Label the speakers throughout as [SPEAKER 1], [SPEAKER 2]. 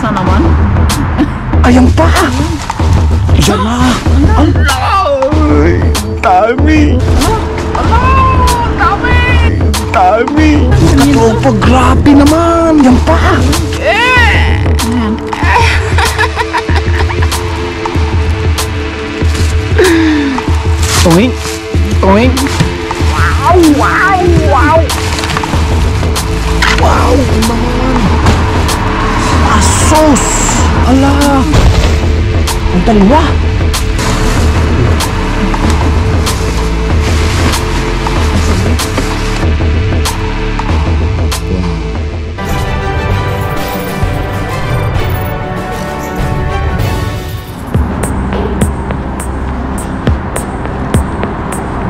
[SPEAKER 1] basa naman.
[SPEAKER 2] Ayan pa! Yan na! Alay! Dami! Dami! Katropa, grabe naman! Yan pa!
[SPEAKER 1] Ayan.
[SPEAKER 2] Toing! Toing! Wow! Wow! Wow! Wow naman! Asos! Ala! Ang dalawa!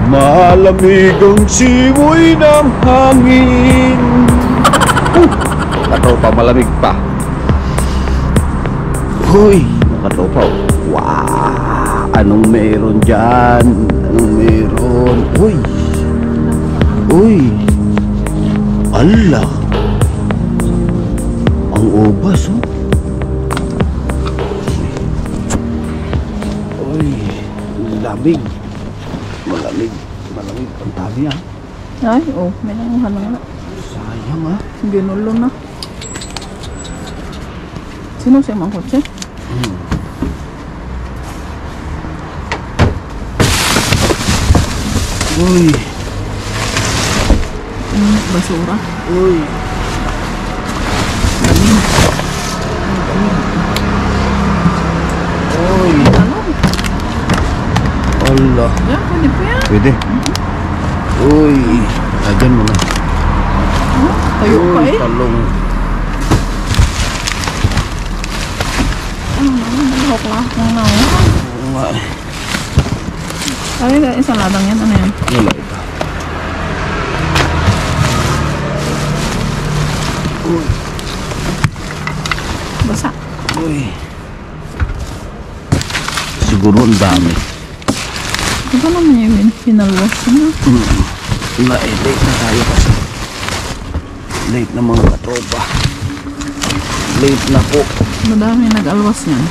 [SPEAKER 2] Malamig ang simoy ng hangin. Katropa, malamig pa. Hoy, katropa. Wow, anong meron dyan? Anong meron? Uy. Uy. Ala. Ang ubas, oh. Uy, lamig. Malamig. Malamig. Ang dami, ah.
[SPEAKER 1] Ay, oh, may nanguhan na nga.
[SPEAKER 2] Sayang, ah.
[SPEAKER 1] Ginulo na. Sino siya mang kotse?
[SPEAKER 2] Uy.
[SPEAKER 1] Basura.
[SPEAKER 2] Uy.
[SPEAKER 1] Daming.
[SPEAKER 2] Uy.
[SPEAKER 1] Ano?
[SPEAKER 2] Allah.
[SPEAKER 1] Yan, pwede pa yan.
[SPEAKER 2] Pwede. Uy. Lagyan mo na.
[SPEAKER 1] Tayo pa eh.
[SPEAKER 2] Talong.
[SPEAKER 1] Nalahok lang kung nanguhan.
[SPEAKER 2] Oo nga.
[SPEAKER 1] Kaya isang ladang yan, ano yan?
[SPEAKER 2] Wala ito. Uy.
[SPEAKER 1] Basa.
[SPEAKER 2] Uy. Siguro ang dami.
[SPEAKER 1] Di ba naman yung pinalwas na?
[SPEAKER 2] Late na tayo kasi. Late na mga katropa. Late na po.
[SPEAKER 1] Madami nag-alwas yan.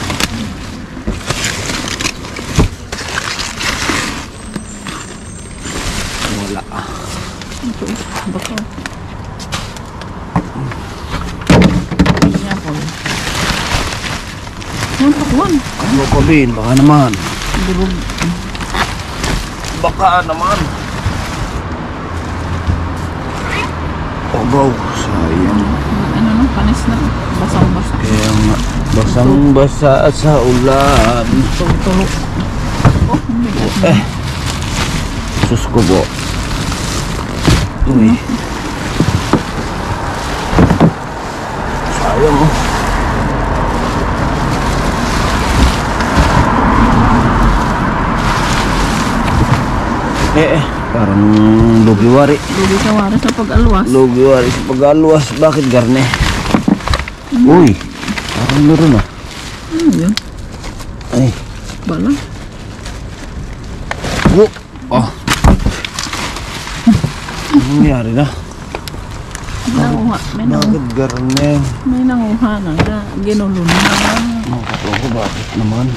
[SPEAKER 2] Wala.
[SPEAKER 1] Ito, baka. Yan po. Yan, takwan.
[SPEAKER 2] Ano ko din? Baka naman.
[SPEAKER 1] Durog.
[SPEAKER 2] Baka naman. Ogaw. Sayang.
[SPEAKER 1] Ano no, panis na. Basang-basa.
[SPEAKER 2] Kaya nga. Basang-basa sa ulan.
[SPEAKER 1] Tulog. Oh, may gas.
[SPEAKER 2] Sus ko po. Uy. Sayang, oh. Parang lugiwari.
[SPEAKER 1] Lugi ka wari sa pag-alwas.
[SPEAKER 2] Lugiwari sa pag-alwas. Bakit garne? Uy. Parang meron, ah.
[SPEAKER 1] Ano yun?
[SPEAKER 2] Ay.
[SPEAKER 1] Bala.
[SPEAKER 2] Oh. Ano nangyari na?
[SPEAKER 1] Nanguha.
[SPEAKER 2] Bakit garne?
[SPEAKER 1] May nanguha na. Ginulo na.
[SPEAKER 2] Mga katropa, bakit naman?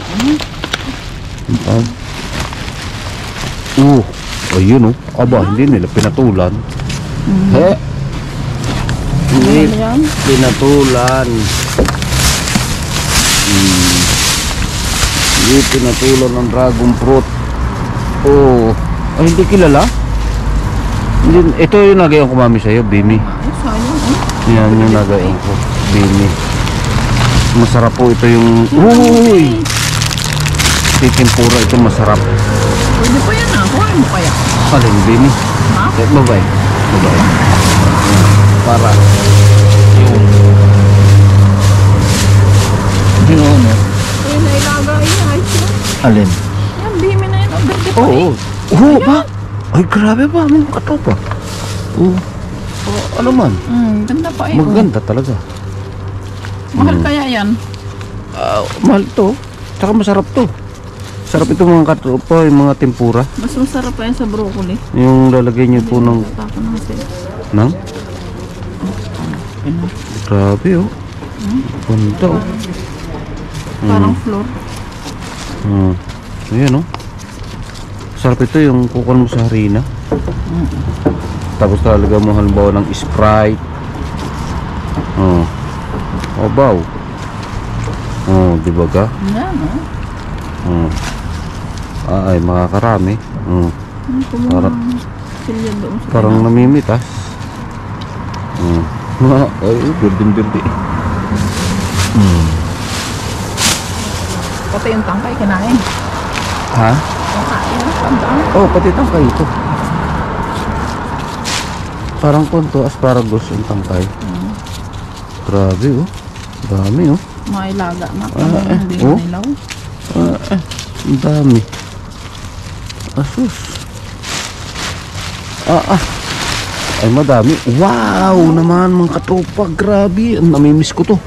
[SPEAKER 2] Ayun, oh. Aba, hindi nila pinatulan. He? Hindi
[SPEAKER 1] Yan.
[SPEAKER 2] pinatulan. Hindi pinatulan ng dragon fruit. Oh. Ay, hindi kilala? Hindi, ito yung nagayon ko mami sa'yo, Bimi.
[SPEAKER 1] Ay, sayang. Eh.
[SPEAKER 2] Yan yung nagayon ko, Bimi. Masarap po ito yung... Uy! Titimpura ito masarap.
[SPEAKER 1] Pwede pa yan ah. Kuhain mo kaya.
[SPEAKER 2] Alin, Bimi?
[SPEAKER 1] Ha?
[SPEAKER 2] Babay. Babay. Para. Yun, ano?
[SPEAKER 1] Ay, nailagay yan. Ay, siya.
[SPEAKER 2] Alin?
[SPEAKER 1] Yan, bimi na yan. Verde pa
[SPEAKER 2] Oo.
[SPEAKER 1] eh.
[SPEAKER 2] Oo, ba? Ay, grabe ba? Mga katopa. Oo. Ano man?
[SPEAKER 1] Ganda pa eh.
[SPEAKER 2] Maganda talaga.
[SPEAKER 1] Mahal kaya yan.
[SPEAKER 2] Mahal to. Tsaka masarap to. Sarap ito mga katopa, yung mga tempura.
[SPEAKER 1] Mas masarap pa yan sa broccoli.
[SPEAKER 2] Yung lalagay niyo po ng...
[SPEAKER 1] Tako na kasi.
[SPEAKER 2] Nang? Grabe, oh. Ganda oh.
[SPEAKER 1] Parang floor.
[SPEAKER 2] Ayan oh. Sarap ito yung kukuha mo sa harina. Tapos talaga mo halimbawa ng Sprite. Baw. Di ba ka?
[SPEAKER 1] Yan,
[SPEAKER 2] Ay, makakarami. Parang,
[SPEAKER 1] silya doon sa
[SPEAKER 2] parang namimitas. Ay, birding-birding.
[SPEAKER 1] pati yung tangkay kinain.
[SPEAKER 2] Ha?
[SPEAKER 1] Kinain, tandaan.
[SPEAKER 2] Oh, pati tangkay ito. Parang konto, asparagus ang tangkay. Grabe oh. Dami oh.
[SPEAKER 1] Mailaga na. Hindi
[SPEAKER 2] oh.
[SPEAKER 1] manilaw.
[SPEAKER 2] Ang dami. Asus. Ay madami. Wow naman mga katropa. Grabe. Namimiss ko to.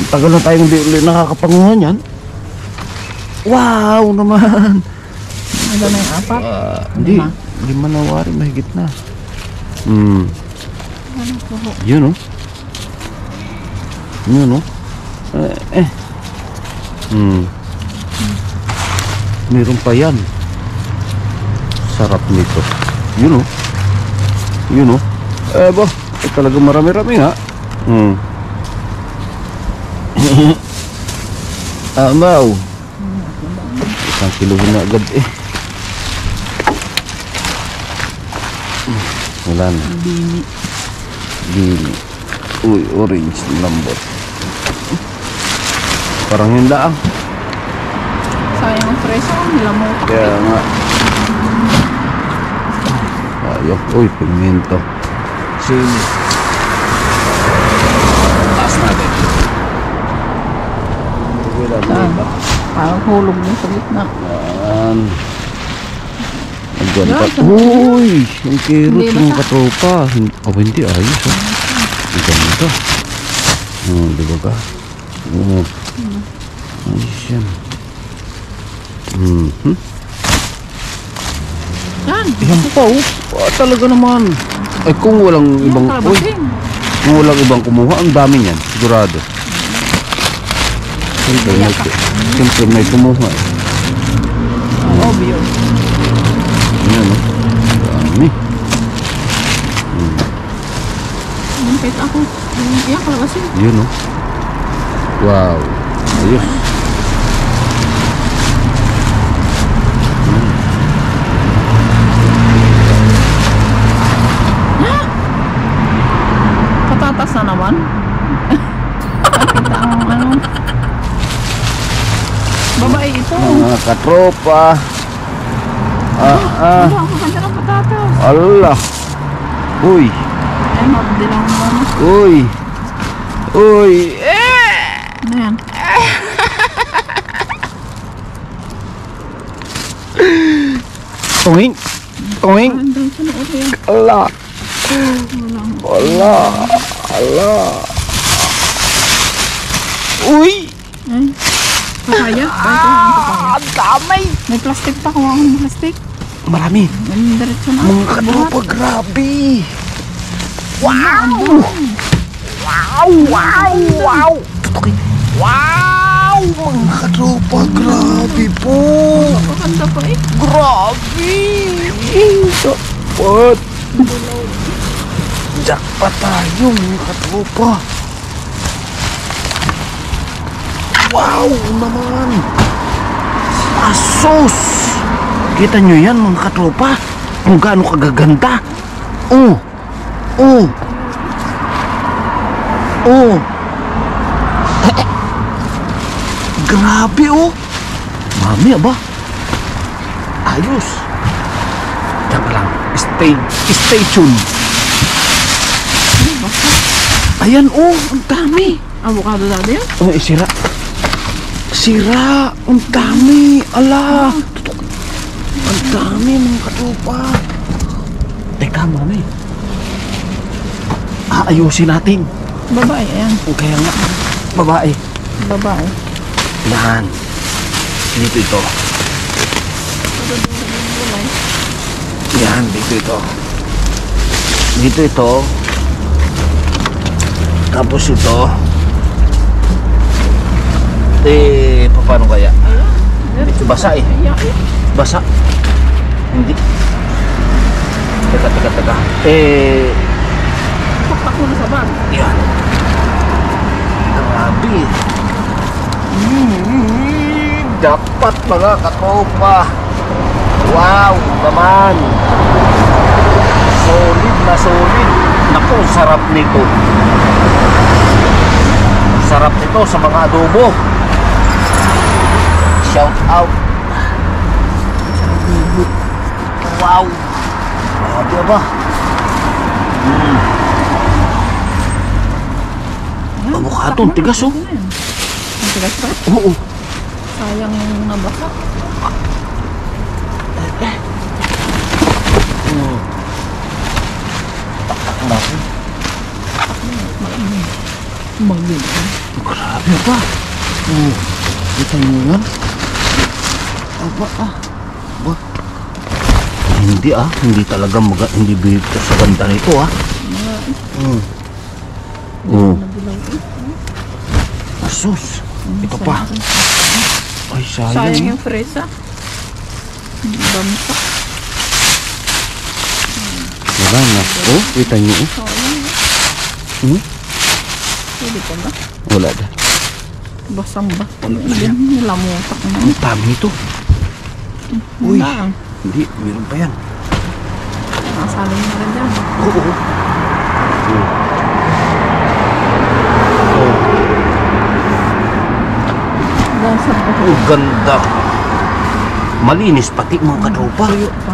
[SPEAKER 2] Ang tagal na tayong hindi nakakapanguhan yan. Wow naman.
[SPEAKER 1] Ano na yung apat?
[SPEAKER 2] Hindi. 5 na wari. Mahigit na. Yun oh. Yun oh. Meron pa yan. Sarap nito. Yun oh. Yun oh. Ba, talaga marami-rami nga. Amaw. 1 kilohin na agad eh. Wala na. Bini. Uy, orange lambot. Parang yun lang.
[SPEAKER 1] Sayang ang preso. Nilamutak.
[SPEAKER 2] Kaya nga. Ayok. Uy, pigmento. Sili. Taas natin. Wala na iba.
[SPEAKER 1] Parang hulog din sa gitna.
[SPEAKER 2] Yan. Nagwan pa. Uy! Ang kirot ng katropa. Hindi. Ayos oh. Ang ganda. Di ba ka? Ayos yan. Yan pa oh. Talaga naman. Ay kung walang ibang kung walang ibang kumuha, ang dami niyan. Sigurado. Siyempre may kumuha eh.
[SPEAKER 1] Obvious.
[SPEAKER 2] Yan oh. Dami.
[SPEAKER 1] Kahit ako. Iyak kalabasin.
[SPEAKER 2] Yun oh. Wow. Ayos.
[SPEAKER 1] Patatas na naman. Nakita ang ano. Babae ito.
[SPEAKER 2] Mga katropa.
[SPEAKER 1] Ano ang kaganda ng patatas?
[SPEAKER 2] Allah. Uy.
[SPEAKER 1] Ay, mabdilang mo.
[SPEAKER 2] Uy. Uy.
[SPEAKER 1] Ano yan?
[SPEAKER 2] Tunging. Tunging.
[SPEAKER 1] Ang dahil sa nood yan.
[SPEAKER 2] Allah.
[SPEAKER 1] Walang.
[SPEAKER 2] Allah. Allah. Uy.
[SPEAKER 1] Ay. Papaya? Ang papaya.
[SPEAKER 2] Ang damay.
[SPEAKER 1] May plastic pa. Kuha akong plastic.
[SPEAKER 2] Marami.
[SPEAKER 1] Diretso na.
[SPEAKER 2] Mga katropa, grabe. Wow. Wow. Wow. Wow. Tutukin. Wow. Mga katropa, grabe po.
[SPEAKER 1] Maganda pa eh.
[SPEAKER 2] Grabe. Jackpot. Jackpot tayo mga katropa. Wow naman. Asos. Kita nyo yan mga katropa. Kung gaano kagaganda. Oh. Grabe oh. Mami aba. Ayos. Diyan ka lang. Stay tuned. Ayan oh. Ang dami.
[SPEAKER 1] Avocado dati yan?
[SPEAKER 2] Oh, sira. Sira. Ang dami. Ala. Ang dami mga katropa. Teka mami. Aayusin natin.
[SPEAKER 1] Babae, ayan.
[SPEAKER 2] Kaya nga. Babae.
[SPEAKER 1] Babae.
[SPEAKER 2] Yan. Dito ito. Yan. Dito ito. Dito ito. Tapos ito. Eh, paano kaya?
[SPEAKER 1] Ayan.
[SPEAKER 2] Basa eh.
[SPEAKER 1] Ayan.
[SPEAKER 2] Basa. Hindi. Teka. Eh,
[SPEAKER 1] Pakpak mo na sa bag.
[SPEAKER 2] yan. Grabe. Dapat mga katropa. Wow, naman. Solid na solid. Naku, sarap nito. Sarap nito sa mga adobo. Shout out. Wow. Grabe ba? Avocado, ang tigas oh.
[SPEAKER 1] Ang tigas pa?
[SPEAKER 2] Oo.
[SPEAKER 1] Sayang yung nabasa.
[SPEAKER 2] Taktak natin.
[SPEAKER 1] Magin.
[SPEAKER 2] Grabe ba? Kita nyo yan? Aba Ba? Hindi talaga hindi bigto sa ganda nito Asus. Ito pa. Ay, sayang.
[SPEAKER 1] Sayang yung fresa. Bamsa.
[SPEAKER 2] Wala na. Oh, kita nyo
[SPEAKER 1] Pwede pa ba?
[SPEAKER 2] Wala na.
[SPEAKER 1] Basang-basa. Nilamutak na.
[SPEAKER 2] Ang dami nito. Uy.
[SPEAKER 1] Lang.
[SPEAKER 2] Hindi, meron pa yan.
[SPEAKER 1] Nakasaling na rin dyan.
[SPEAKER 2] Oo.
[SPEAKER 1] Gasa pa.
[SPEAKER 2] Ang ganda. Malinis pati mga katropa.
[SPEAKER 1] Tuyo pa.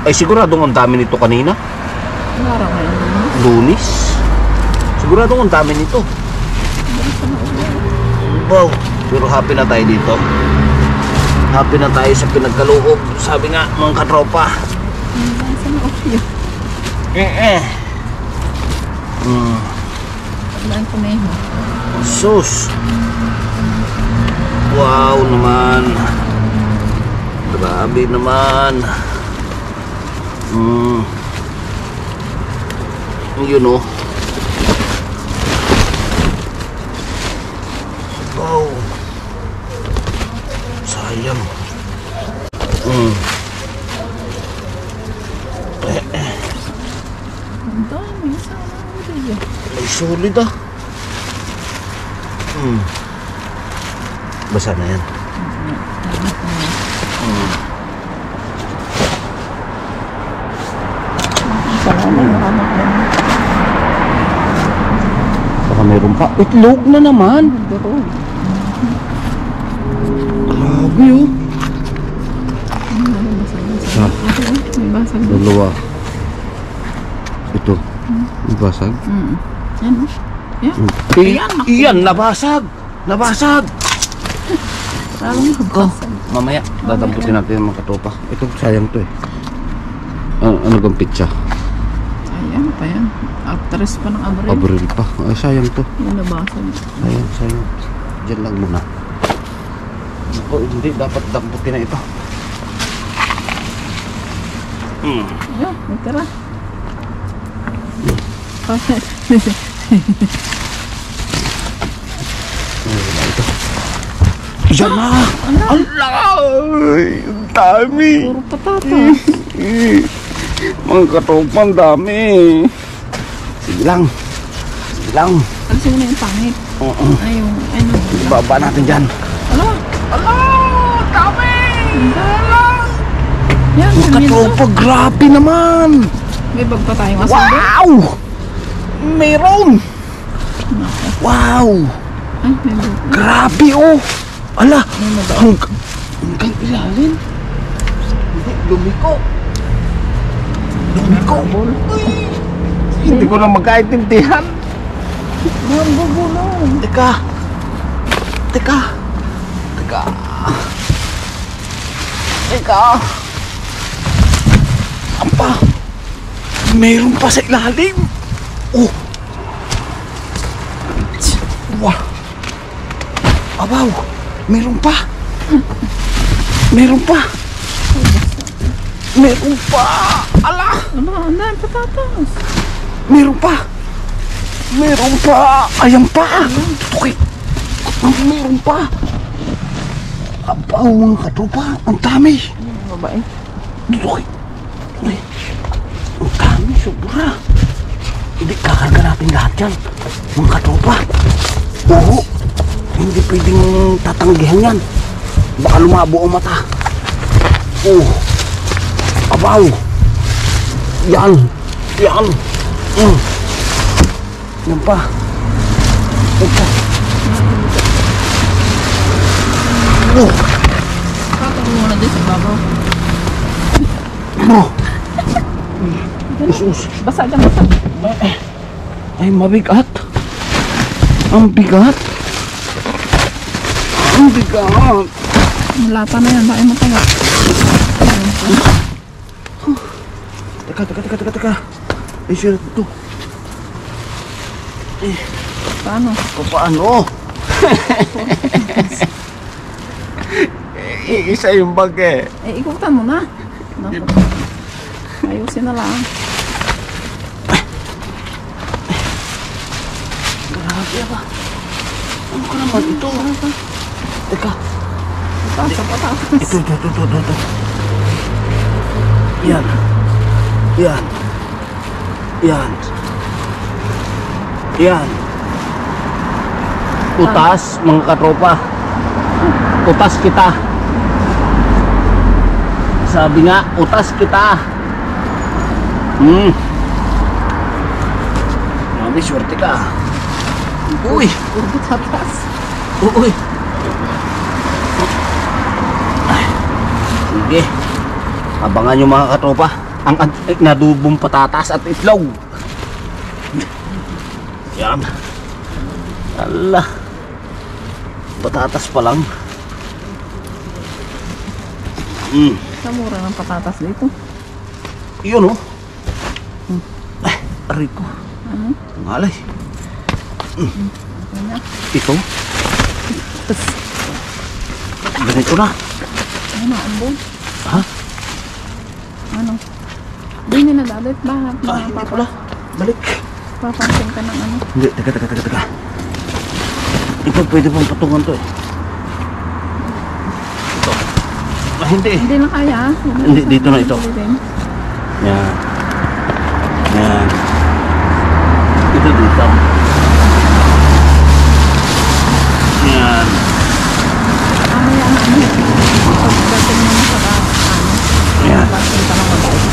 [SPEAKER 2] Ay siguradong ang dami nito kanina.
[SPEAKER 1] Wala ngayon.
[SPEAKER 2] Lunis. Siguradong ang dami nito. Wow. Pero happy na tayo dito. Happy na tayo sa pinagkaloob. Sabi nga mga katropa.
[SPEAKER 1] Gasa na okyo. Wala ko na yun.
[SPEAKER 2] Sus. Wow naman. Grabe naman. Yun oh. Wow. Sayang.
[SPEAKER 1] Ang dami. Sana ulit yan.
[SPEAKER 2] Ay solid Basa na yan. Baka meron pa. Itlog na naman.
[SPEAKER 1] Durog.
[SPEAKER 2] Grabe oh.
[SPEAKER 1] May basag.
[SPEAKER 2] Dalawa. Ito. May basag.
[SPEAKER 1] Yan o. Yan.
[SPEAKER 2] Iyan, nabasag. Nabasag.
[SPEAKER 1] Parang nabasag.
[SPEAKER 2] Mamaya, dadamputin natin yung mga katopa. Ito, sayang to eh. Ano bang pitsa?
[SPEAKER 1] Ayan pa yan. Actress pa ng Abril.
[SPEAKER 2] Abril pa. Ay, sayang to.
[SPEAKER 1] Yung nabasag.
[SPEAKER 2] Sayang, sayang. Diyan lang muna. Ako, hindi. Dapat damputin na ito.
[SPEAKER 1] Ayan, may tira.
[SPEAKER 2] Wala ito. Diyan na! Alay! Ang dami!
[SPEAKER 1] Puro patatas.
[SPEAKER 2] Mga katopa, ang dami. Sige lang. Sige lang.
[SPEAKER 1] Alisin mo na yung pangit. Ay, yung ano.
[SPEAKER 2] Ibaba natin dyan.
[SPEAKER 1] Ala!
[SPEAKER 2] Ala! Dami!
[SPEAKER 1] Yan,
[SPEAKER 2] Mga katopa, grabe naman!
[SPEAKER 1] may bag pa tayong asal doon.
[SPEAKER 2] Wow! Meron! Wow!
[SPEAKER 1] Ay, may bag.
[SPEAKER 2] Grabe oh! Ala!
[SPEAKER 1] May mabaw.
[SPEAKER 2] Hanggang ilalim. Hindi, lumiko. Lumiko. Hindi ko na magkaintindihan.
[SPEAKER 1] Ang bubulong.
[SPEAKER 2] Teka. Teka. Teka. Teka. Apa? Mayroon pa sa ilalim. Oh. Wow. Abaw. Mayroon pa. Meron pa. Meron pa. Ala.
[SPEAKER 1] Ano, ano, patatas.
[SPEAKER 2] Meron pa. Meron pa. Ayan pa. Okay. Meron pa. Apaw mga katropa. Ang dami.
[SPEAKER 1] Ano ba eh?
[SPEAKER 2] Dudoy. Ang dami. Sobra. Hindi, kakarga natin lahat yan. Mga katropa. Oo. Hindi pwedeng tatanggihan yan. Baka lumabo ang mata. Oo. Abaw. Yan. Yan. Yan pa. Yan pa. Oh.
[SPEAKER 1] Kakawin mo na dyan sa babaw.
[SPEAKER 2] Oh. Usus.
[SPEAKER 1] Basa dyan, basa.
[SPEAKER 2] Ay, mabigat. Ang bigat. Ang bigat.
[SPEAKER 1] Malata na yan, bakit mataga?
[SPEAKER 2] Teka. Ay, sir, ito.
[SPEAKER 1] Paano?
[SPEAKER 2] Paano? Isa yung bag eh.
[SPEAKER 1] Eh, ikutan mo na. Naku. Ayusin na lang.
[SPEAKER 2] Grabe ba? Ano ka naman ito? Teka.
[SPEAKER 1] Pataas.
[SPEAKER 2] Ito. Yan. Utas, mga katropa. Utas kita. Sabi nga, utas kita. Grabe, swerte ka. Uy!
[SPEAKER 1] Puro tatas.
[SPEAKER 2] Uy! Sige. Abangan nyo mga katropa. Ang nadubong patatas at itlog. Yan. Allah. Patatas pa lang.
[SPEAKER 1] Kamura ng patatas dito.
[SPEAKER 2] Yun oh. Ay, aray ko.
[SPEAKER 1] Ano?
[SPEAKER 2] Malay.
[SPEAKER 1] Ano?
[SPEAKER 2] Ito. Ganito na.
[SPEAKER 1] Ano? Ambon?
[SPEAKER 2] Ha?
[SPEAKER 1] Ano? Di na nadadit ba?
[SPEAKER 2] Hindi pala. Balik.
[SPEAKER 1] Papansin ka ng ano?
[SPEAKER 2] Hindi, teka. Ito pwede pong patungan to eh. Ito. Hindi.
[SPEAKER 1] Hindi na kaya.
[SPEAKER 2] Hindi, dito na ito.
[SPEAKER 1] Ulitin.
[SPEAKER 2] Yan. Ito dito. Yan.
[SPEAKER 1] Mamaya na ano? Pagdating mo sa ano?
[SPEAKER 2] Yan.
[SPEAKER 1] Papansin ka ng mabait.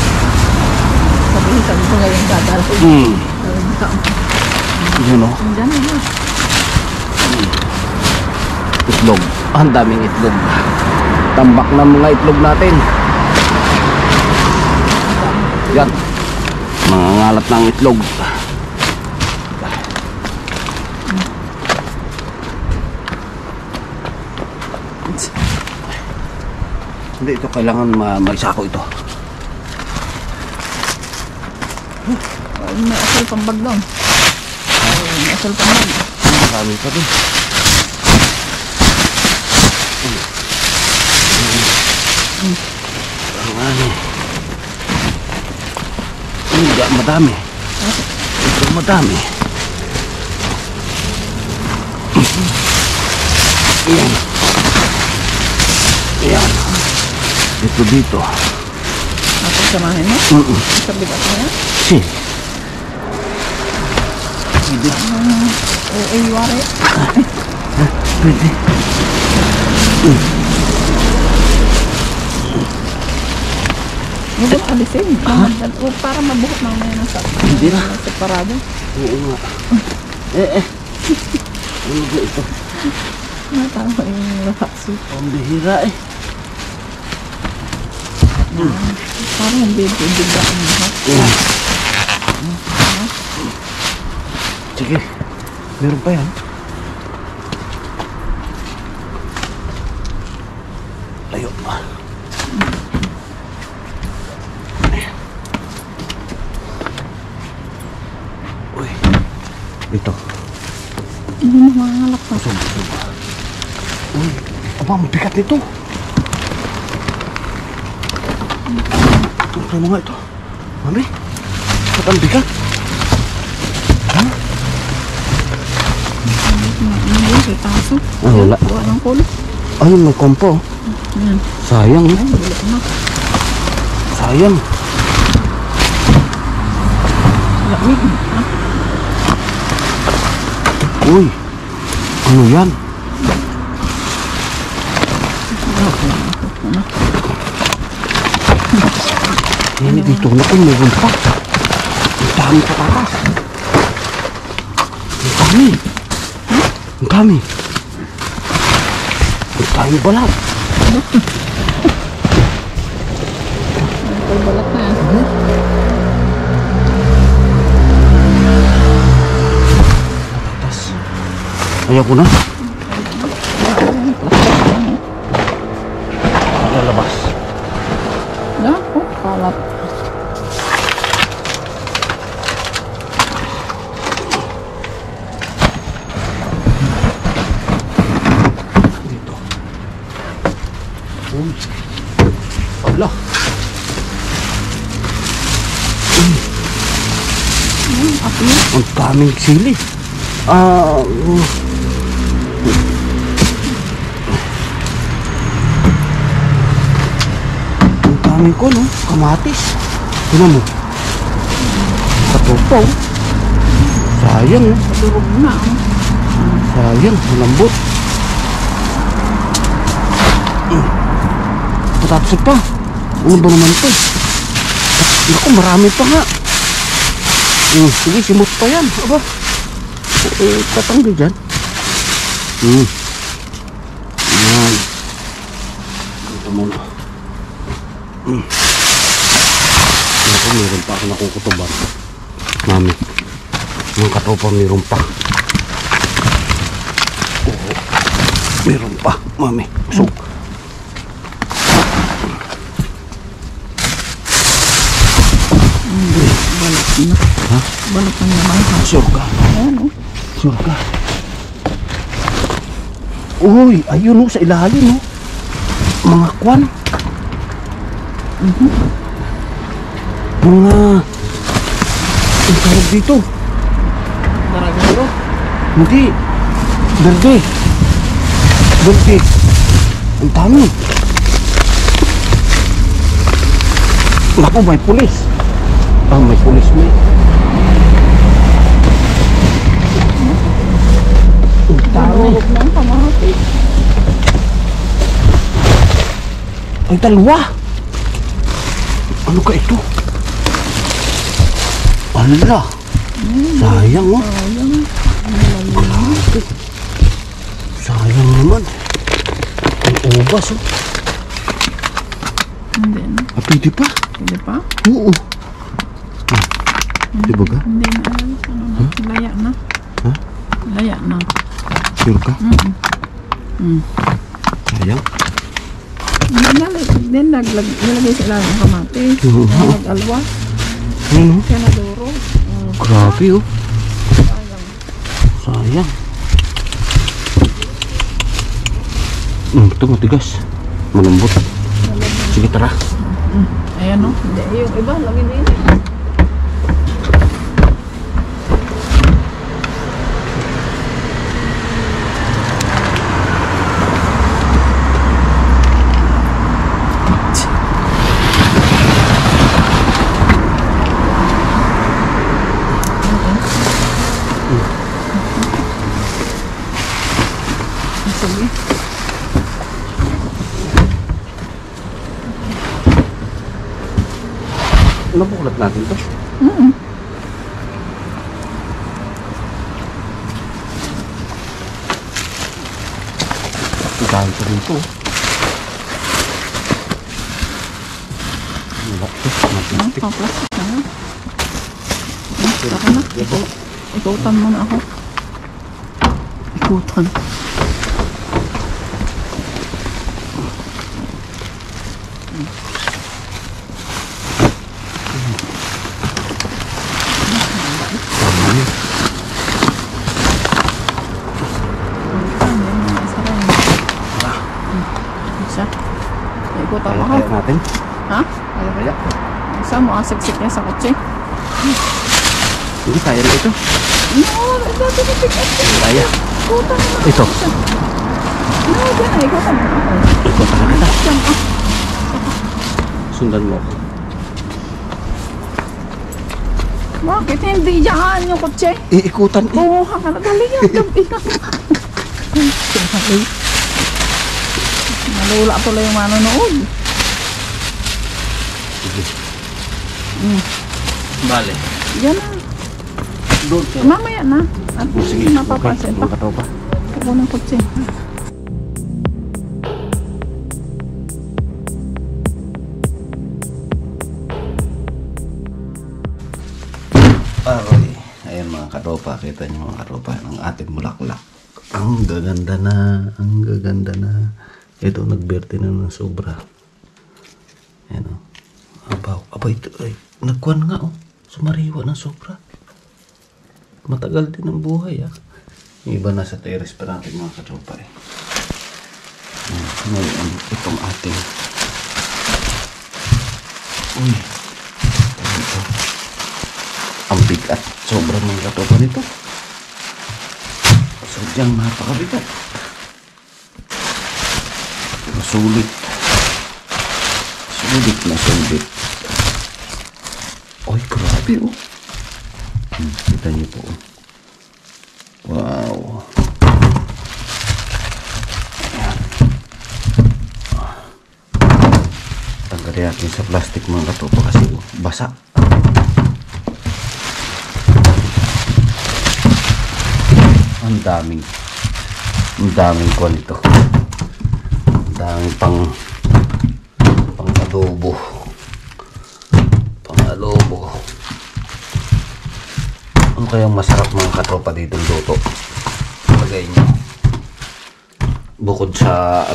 [SPEAKER 1] Sabihin sabi ko ngayon dadalhin.
[SPEAKER 2] Yun o.
[SPEAKER 1] Diyan na.
[SPEAKER 2] Itlog. Ang daming itlog. Tambak na mga itlog natin. Yan. Mga ngalat ng itlog. Hindi, ito kailangan maisako ito.
[SPEAKER 1] May asal pambag doon. May asal pambag.
[SPEAKER 2] Marami pa din. Marami. Hindi, madami. Ito madami. Yan. Yan. Ito dito.
[SPEAKER 1] Ako samahin mo? Sa bigat mo yan?
[SPEAKER 2] Si. Pwede.
[SPEAKER 1] Iwari.
[SPEAKER 2] Pwede.
[SPEAKER 1] Huwag mo alisin. Para mabuhot mamaya na sa
[SPEAKER 2] Hindi na.
[SPEAKER 1] separado.
[SPEAKER 2] Oo nga. Ano ba ito?
[SPEAKER 1] Tama yung lakas.
[SPEAKER 2] Ang bihira eh.
[SPEAKER 1] Parang hindi bigla ang lahat.
[SPEAKER 2] Yan. Sige. Meron pa yan. Layo. Uy. Ito.
[SPEAKER 1] Hindi mo mangalak pa.
[SPEAKER 2] Usog. Uy. Aba, ang bigat nito. Ito mo nga ito. Mami. Ba't ang bigat? Ha?
[SPEAKER 1] Itaso.
[SPEAKER 2] Ah, wala.
[SPEAKER 1] Gawa ng kulo.
[SPEAKER 2] Ayun, may kompo.
[SPEAKER 1] Yan.
[SPEAKER 2] Sayang,
[SPEAKER 1] Ay, bulok na.
[SPEAKER 2] sayang.
[SPEAKER 1] Lamig. Ha?
[SPEAKER 2] Uy, ano yan? Yan, dito na kung meron pa. Ang dami patatas. Ang dami. Ang dami. Ang dami balat.
[SPEAKER 1] Ay, balat na yan.
[SPEAKER 2] Patatas. Ayaw ko na. Lalabas.
[SPEAKER 1] Yan, oh, kalat.
[SPEAKER 2] Dito. Uy. Ala.
[SPEAKER 1] Yan, api yan.
[SPEAKER 2] Ang daming sili. Ang daming ko, no? Kamatis. Tignan mo. Katupaw. Sayang, no?
[SPEAKER 1] Durog na. Oh.
[SPEAKER 2] Sayang, malambot. Patatas pa. Ano ba naman ito? Naku, marami pa nga. Sige, simot pa yan. Aba. Tatanggal dyan. Yan. Ito muna. Naku, meron pa ako nakukutuban. Mami. Yung katopa meron pa. Oo. Meron pa, mami. So.
[SPEAKER 1] Balat na.
[SPEAKER 2] Ha?
[SPEAKER 1] Balat na naman.
[SPEAKER 2] Sure ka?
[SPEAKER 1] Ayan, oh.
[SPEAKER 2] Sure ka? Uy, ayun o, sa ilalim o. Mga kwan. Mga... Ang tawag dito.
[SPEAKER 1] Daragero.
[SPEAKER 2] Hindi. Berde. Berde. Ang dami. Naku, may pulis. Ah, may pulis may. Ang dami.
[SPEAKER 1] Durog na ang kamahati.
[SPEAKER 2] Ay, dalawa. Ano ka ito? Ala. Sayang oh.
[SPEAKER 1] Sayang.
[SPEAKER 2] Grabe. Sayang naman. Ang ubas oh.
[SPEAKER 1] Hindi na.
[SPEAKER 2] Ah, pwede pa?
[SPEAKER 1] Hindi pa?
[SPEAKER 2] Oo. Di ba ka?
[SPEAKER 1] Hindi na. Ano, laya na.
[SPEAKER 2] Ha?
[SPEAKER 1] Laya na.
[SPEAKER 2] Sure ka?
[SPEAKER 1] Mm.
[SPEAKER 2] Sayang.
[SPEAKER 1] Nilagay sa ilalim ng kamatis.
[SPEAKER 2] Oo.
[SPEAKER 1] Nag-alwa.
[SPEAKER 2] Ano?
[SPEAKER 1] Kaya naduro.
[SPEAKER 2] Grabe oh. Sayang. Ito matigas. Malambot. Sige, tara.
[SPEAKER 1] Ayan o. Hindi. Yung iba, lagi din. Sige.
[SPEAKER 2] Nabukulat natin to. Dahil sa dito. Wala to. Plastic.
[SPEAKER 1] Plastic na nga. Saka na. Ikutan mo na ako. Ikutan. Ikutan mo ako.
[SPEAKER 2] Kaya natin.
[SPEAKER 1] Ha?
[SPEAKER 2] Kaya.
[SPEAKER 1] Saan mo asiksik niya sa kotse?
[SPEAKER 2] Hindi kaya rin ito.
[SPEAKER 1] No, dati na pick up.
[SPEAKER 2] Kaya.
[SPEAKER 1] Ikutan mo.
[SPEAKER 2] Ito.
[SPEAKER 1] No, dyan na. Ikutan mo.
[SPEAKER 2] Ikutan na kita.
[SPEAKER 1] Dyan, ah.
[SPEAKER 2] Sundan mo ako.
[SPEAKER 1] Bakit hindi dyan yung kotse?
[SPEAKER 2] Iikutan eh.
[SPEAKER 1] Kumuha ka na. Dali yan. Gabi na. Nalula tuloy yung manonood.
[SPEAKER 2] Sige. Bale.
[SPEAKER 1] Yan na.
[SPEAKER 2] Doon ka.
[SPEAKER 1] Mamaya na. At
[SPEAKER 2] Sige,
[SPEAKER 1] mapapansin
[SPEAKER 2] okay.
[SPEAKER 1] pa.
[SPEAKER 2] Mga katropa.
[SPEAKER 1] Ako ng kotse.
[SPEAKER 2] Aroy. Ayan mga katropa. Kita niyo mga katropa ng ating bulaklak. Ang gaganda na. Ang gaganda na. Ito nagberte na ng sobra. Ayan o. Aba ito. Ay, nagkuhan nga o. Sumariwa ng sobra. Matagal din ang buhay ah. Yung iba nasa terrace pa natin mga katropa eh. Ngayon itong ating uy ito. Ang bigat. Sobrang mga katropa nito. Sadyang napakabigat. Pero sulit. Sulit na sulit. Uy, grabe oh. Kita niyo po. Wow. Ayan. Tanggalin natin sa plastic mga katropa kasi basa. Ang daming kuwan ito. Ang daming pang adobo. Pang adobo. Ano kayang masarap mga katropa dito luto? Lagay nyo. Bukod sa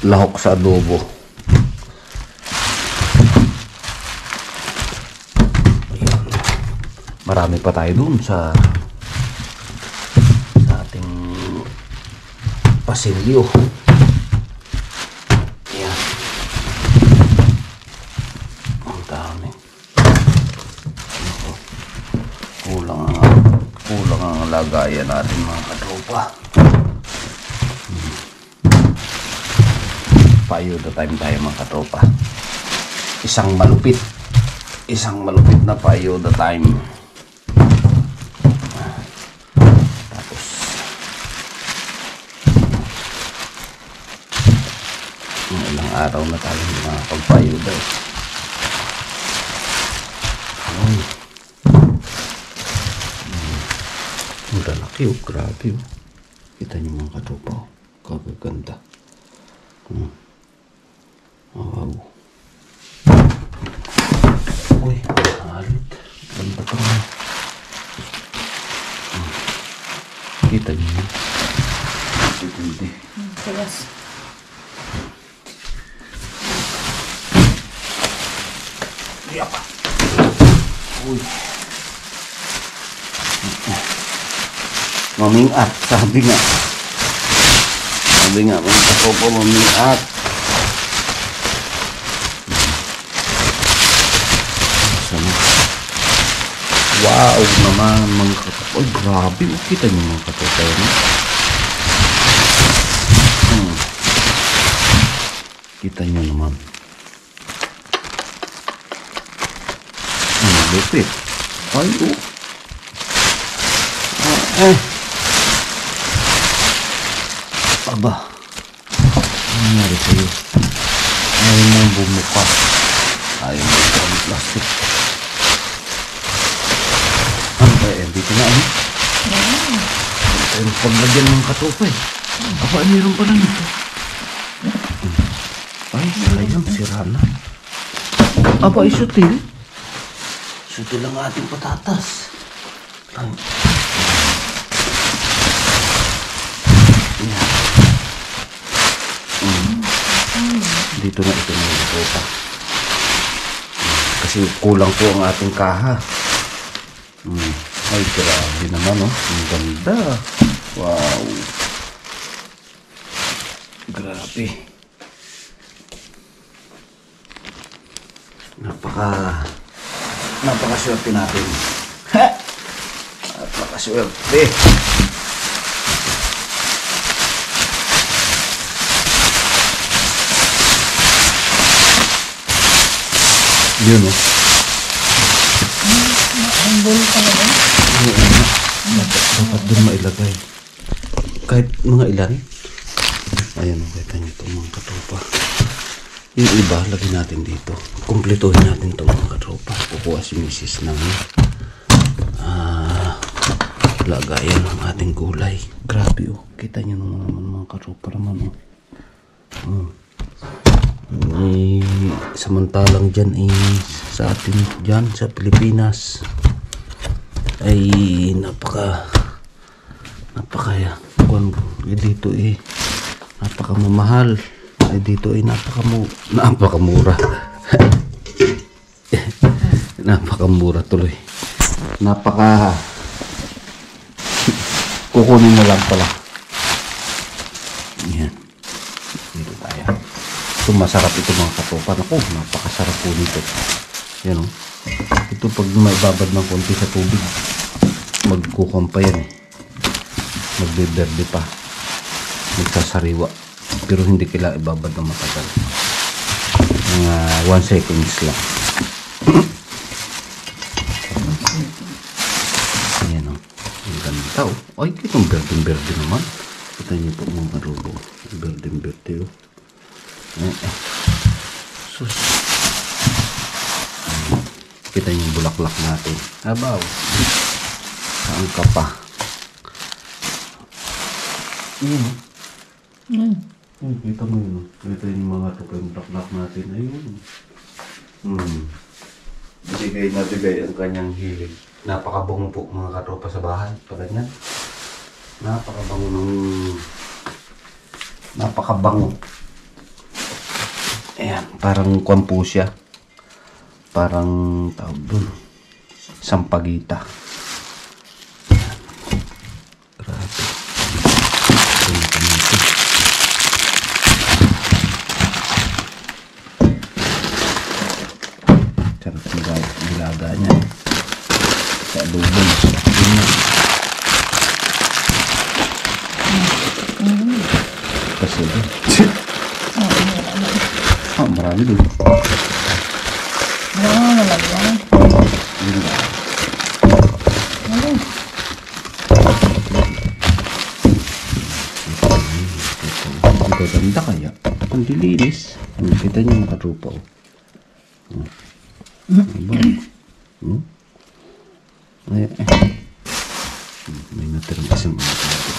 [SPEAKER 2] lahok sa adobo. Ayan. Marami pa tayo dun sa ating pasilyo. Ayan. Ang dami. Kulang ang lagayan natin mga katropa. Payo the time tayo mga katropa. Isang malupit na payo the time. Tapos ilang araw na tayo hindi makapagpayo daw. Ang lalaki oh, grabe oh. Kita niyo mga katropa oh. Kagaganda. Wow. Uy, halit. Ganda pa rin. Kita niyo. Hindi.
[SPEAKER 1] Yes.
[SPEAKER 2] Yapa. Uy. Mamingat, sabi nga mga katropa, mamingat. Sana. Wow naman mga katropa. Ay grabe, kita niyo mga katropa yun. Kita niyo naman. Lupit. Ay Aba, ano nangyari sa'yo? Ayaw mo bumuka. Ayaw mo ang plastic. Ano kaya? Dito na ano? Pero paglagyan ng katropa eh. Aba, mayroon pa lang ito. Ay, sayang, sira na. Aba, isutil. Isutil lang ating patatas. Ay. Dito na ito mga katropa. Kasi kulang po ang ating kaha. Ay grabe naman oh. Ang ganda. Wow. Grabe. Napakaswerte natin. Napakaswerte. Yun o.
[SPEAKER 1] Ang gulo talaga.
[SPEAKER 2] Oo nga. Dapat doon mailagay. Kahit mga ilan. Ayan, kita nyo ito mga katropa. Yung iba, lagyan natin dito. Kumpletuhin natin ito mga katropa. Kukuha si Mrs. ng lagayan ng ating gulay. Grabe oh. Kita nyo naman mga katropa naman oh. Samantalang dyan sa atin dyan sa Pilipinas ay napaka dito napaka mamahal, ay dito ay napakamura napakamura tuloy, kukunin na lang pala. Yan, dito tayo. Ito masarap ito mga katropa. Naku, napakasarap po nito. Yan o. Ito pag maibabad ng konti sa tubig, magkukumpa yan. Magbiberde pa. Magsasariwa. Pero hindi kailangan ibabad ng matagal. Mga 1 seconds lang. Ayan o. Ang ganda o. Ay, itong berde naman. Kita niyo po mga katropa. Berde o. Sus. Kita yung bulaklak natin. Abaw. Saan ka pa? Kita mo yun. Kita yung mga bulaklak natin. Ayun. Bigay na bigay ang kanyang hilig. Napakabango po mga katropa sa bahay. Pala niyan. Napakabango. Ayan, parang kwampo siya. Parang tawag doon. Sampagita. Ayan. Grabe. Sarap nilaga niya. Sa adobo. Kasi doon. Marami doon.
[SPEAKER 1] Nalagyan.
[SPEAKER 2] Yun ba? Ang gaganda kaya. Ang dilinis. Kita niyo yung katropa. May natirang isang mga katropa.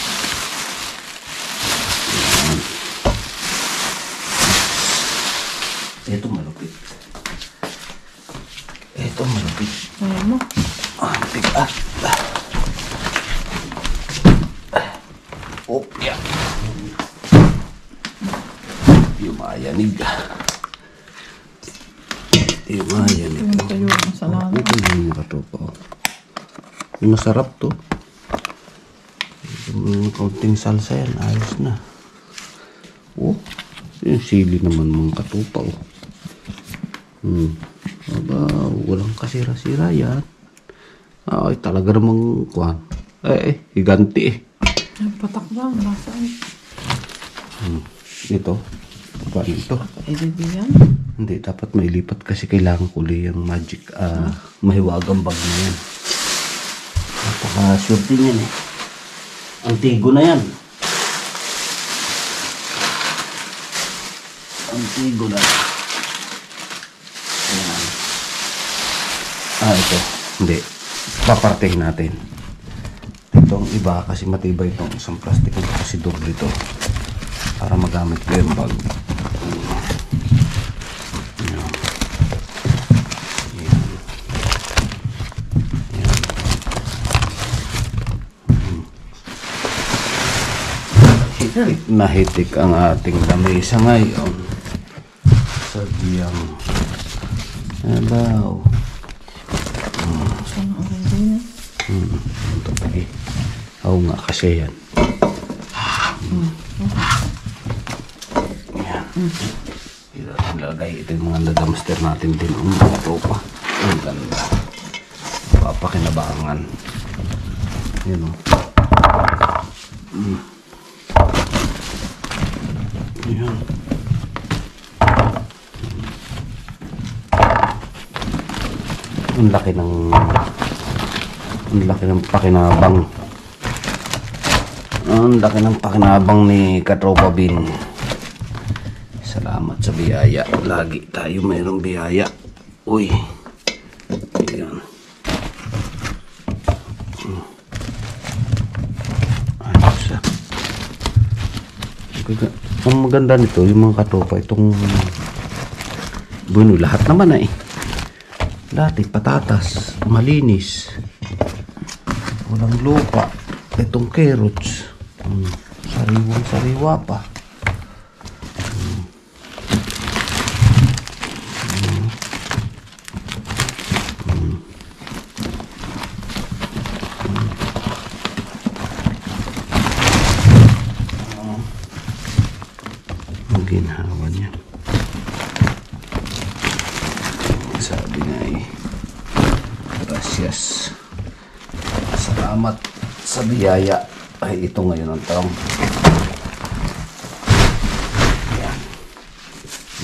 [SPEAKER 2] Ito malupit.
[SPEAKER 1] Ayan mo.
[SPEAKER 2] Bigat. Yan. Yumayanig. Yumayanig.
[SPEAKER 1] Ito yung salada.
[SPEAKER 2] Ito yung katopa. Masarap to. Yung kaunting salsa yan. Ayos na. Yung sili naman mga katupa. Aba, walang kasira-sira yan. Ay, talaga namang kuhan. Higanti
[SPEAKER 1] Patak lang, basaan.
[SPEAKER 2] Ito. Paano ito?
[SPEAKER 1] Ibibiyan?
[SPEAKER 2] Hindi, dapat mailipat kasi kailangan kuli yung magic, mahiwagang bag na yan. Napaka-swerte niyan eh. Antigo na yan. Antigo na. Ayan. Ito. Hindi. Papartehin natin. Itong iba kasi matibay itong isang plastic. Ito kasi doble ito. Para magamit ko yung bag. Ayan. Hitik na hitik ang ating lamesa ngayon. Sadyang hello.
[SPEAKER 1] Saan ang orange na?
[SPEAKER 2] Ito pa eh. Oo nga kasi yan. Yan. Ilagay ito yung mga nadamaster natin din. Ang mga tropa. Ang ganda. Papakinabangan. Yan o. Yan. Ang laki ng pakinabang. Ang laki ng pakinabang ni Katropa Bin. Salamat sa biyaya. Lagi tayo mayroong biyaya. Uy. Ayan. Ayos ah. Ang maganda nito, yung mga katropa, itong bueno, lahat naman eh. Lahat eh, patatas, malinis. Walang lupa. Itong carrots. Sariwang-sariwa pa. Ang ginhawa niya. Sabi nga eh, gracias. Salamat sa biyaya. Ay, ito ngayon ang taong. Ayan.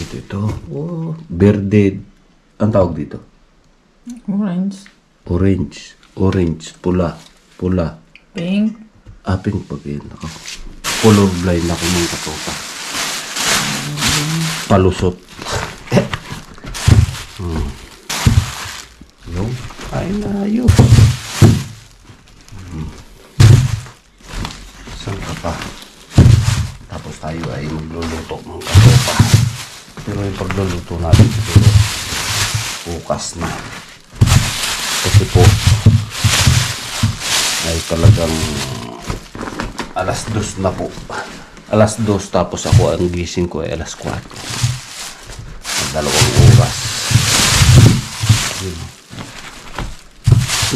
[SPEAKER 2] Ito. Oh, verde. Ang tawag dito?
[SPEAKER 1] Orange.
[SPEAKER 2] Orange. Pula.
[SPEAKER 1] Pink.
[SPEAKER 2] Pink pag yun. Color blind ako ng katoka. Palusot. Yung. Ay na yun. Saan ka pa? Tapos tayo ay magluluto ng katoka. Pero yung pagluluto natin siguro bukas na. Kasi po ay talagang alas 2 na po. Alas 2 tapos ako ang gising ko ay alas 4. Dalawang oras. Yun.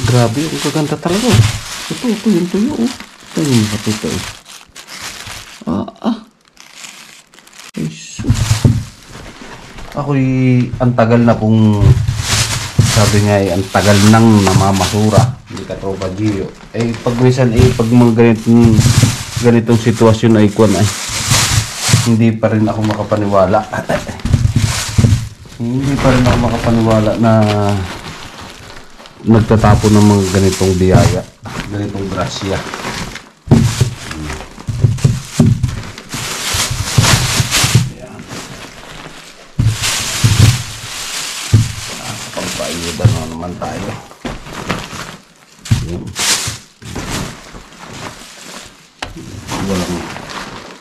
[SPEAKER 2] Grabe, ang kaganda talaga. Ito yung tuyo. Ito yung katuto eh. Ako'y ang tagal na pong sabi nga eh, ang tagal nang namamasura. Hindi ka tropa Gio. Eh pag minsan pag mga ganitong sitwasyon ay kuwan ay hindi pa rin ako makapaniwala. Hindi pa rin ako makapaniwala na nagtatapon ng mga ganitong biyaya, ganitong grasya. Pagpaiudan na naman tayo.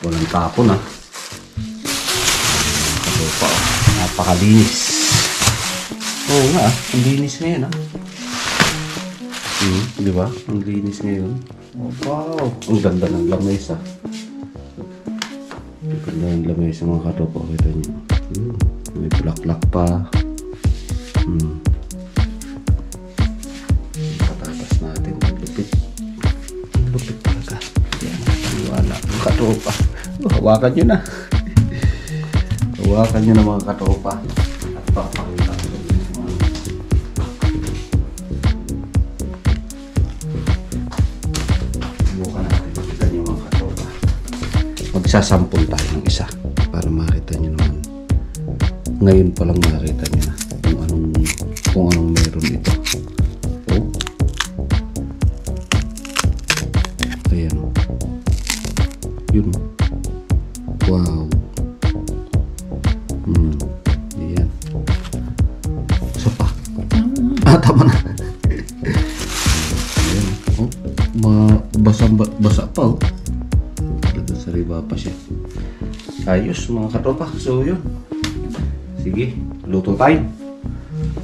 [SPEAKER 2] Walang tapon ah. Katopa oh. Napakalinis. Oo nga, ang linis ngayon ah. Di ba? Ang linis ngayon. Oh, wow! Ang ganda ng lamesa. Ang ganda ng lamesa mga katopa. Kita nyo. May bulaklak pa. Patatas natin. Lupit talaga. Yan. Paniwala. Ang katopa. Hawakan nyo na. Hawakan nyo na mga katopa. At papakita ko. Magsasampol tayo ng isa para makita nyo naman. Ngayon pa lang makita nyo na kung anong meron ito. Oh. Ayan. Yun. Wow. Ayan. Isa pa. Tama na. Ayan. Oh. Basa pa oh. Sariwa pa siya. Ayos mga katropa. So yun. Sige. Luto time.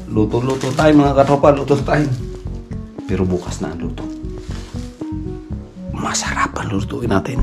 [SPEAKER 2] Luto time mga katropa. Luto time. Pero bukas na ang luto. Masarap ang lutuin natin.